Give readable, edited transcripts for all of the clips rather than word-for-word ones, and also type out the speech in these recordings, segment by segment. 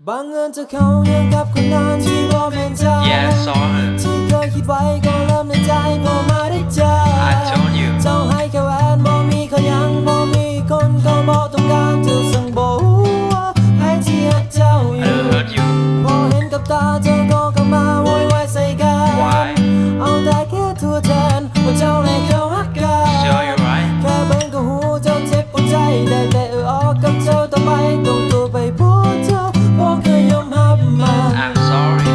บางเงินจะเข้ายังกับคนนั้นที่รอเป็นใจ Yeah, saw her. ที่เคยคิดไว้ก็เริ่มในใจพอมาได้เจอ I told you. เจ้าให้แค่แหวนบ่มีเขายังบ่มีคนเขาบอกต้องการเธอสั่งบอกให้ที่ให้เจ้าอ I ยู่ hurt you. พอเห็นกับตาเธอก็เข้ามาโวยวายใส่กัน Why? เอาแต่แค่ทั่วแทนว่าเจ้าในเขาหักกัน Sure, you're right. แค่เบิ่งก็หูเจ้าเจ็บปวดใจได้แต่ออกกับเจ้าต่อไปต้องตัวไปพูดเจ้าบอกเคยยอมรับมา I'm sorry.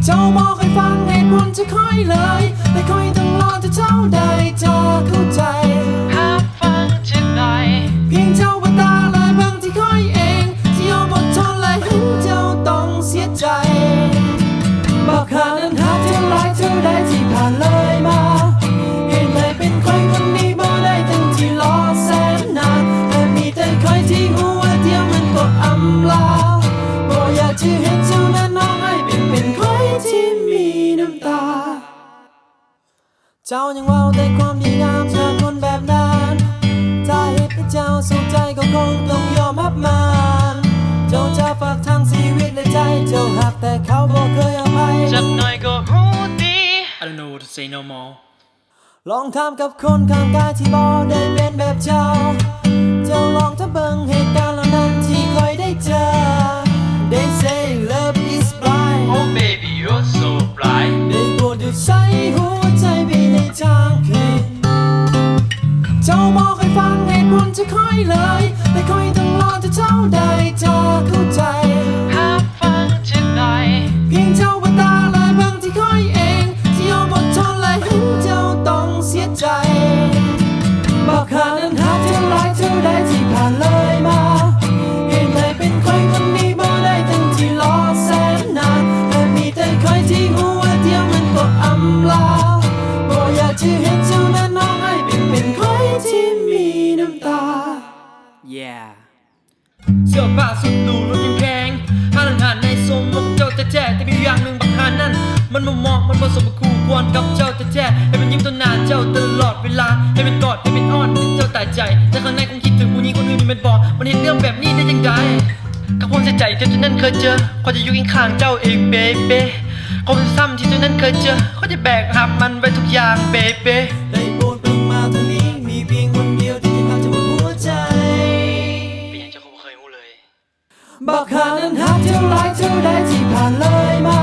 เจ้าบอกให้ฟังเหตุผลจะค่อยเลยแต่ค่อยต้องรอจะเจ้าได้จะเข้าใจ หาฟังจะไหน เพียงเจ้าว่าตาและบางที่ค่อยเองที่ยอมอดทนและเห็นเจ้าต้องเสียใจบอกข้านั้นหาเท่าไรเท่าใดที่ผ่านเลยมาเห็นเลยเป็นใครคนนี้บ่ได้ตั้งที่รอแสนนานแต่มีแต่ใครที่หัวเดียวมันก็อำลาบ่อยากจะเห็นเจ้านั้นน้องให้เป็นใครที่มีน้ำตาเจ้ายังว่าแต่ความดีงามจากคนแบบนั้นถ้าเหตุให้เจ้าสุขใจก็คงต้องยอมรับมันเจ้าจะฝากทั้งชีวิตและใจเจ้าหักแต่เขาบอกเคยอภัย จักหน่อยก็หูดี I don't know what to say no more. ลองถามกับคนข้างกายที่บอกได้เป็นแบบเจ้าเจ้าลองถ้าเบิ่งเหตุการณ์เหล่านั้นที่เคยได้เจอ They say love is blind Oh baby, you're so bright. ได้โปรดหยุดใส่หัวใจไปในทางผิดเจ้าบอกให้ฟังเหตุผลจะค่อยเลยแต่ค่อยต้องรอจะเจ้าได้จะเข้าใจ หาฟังจะไหน เพียงเจ้าว่าตาและบางที่ค่อยเองที่ยอมอดทนและเห็นเจ้าต้องเสียใจบอกข้านั้นหาเท่าไรเท่าใดที่ผ่านเลยมาเห็นเลยเป็นใครคนนี้บ่ได้ตั้งที่รอแสนนานแต่มีแต่ใครที่หัวเดียวมันก็อำลาบ่อยากจะเห็นเจ้านั้นน้องให้เป็นใครที่มีน้ำตา Yeah. เสื้อผ้าสุดหรูรถยังแพงห้านอาหารในสมว่าของเจ้าแท้ๆแต่มีอยู่อย่างหนึ่งบักหานั่นมันบ่เหมาะมันบ่สมคู่ควรกับเจ้าแท้ๆให้มันยิ้มต่อหน้าเจ้าตลอดเวลาให้มันกอดให้มันอ้อนให้เจ้าตายใจแต่ข้างในคงคิดถึงผู้หญิงคนอื่นนี่มันบอกมันเห็นเรื่องแบบนี้ได้ยังไงกับความเสียใจที่เจ้านั้นเคยเจอเขาจะอยู่ข้างๆเจ้าเองเบเบ้ความซ้ำที่เจ้านั้นเคยเจอเขาจะแบกรับมันไว้ทุกอย่างเบเบ้ ได้โปรดเบิ่งมาทางนี้มีเพียงคนเดียวที่จะทำจะหมดหัวใจ เป็นอย่างเจ้าเขาบ่เคยรู้เลย บอกข้านั้นหักเท่าไรเท่าใดที่ผ่านเลยมา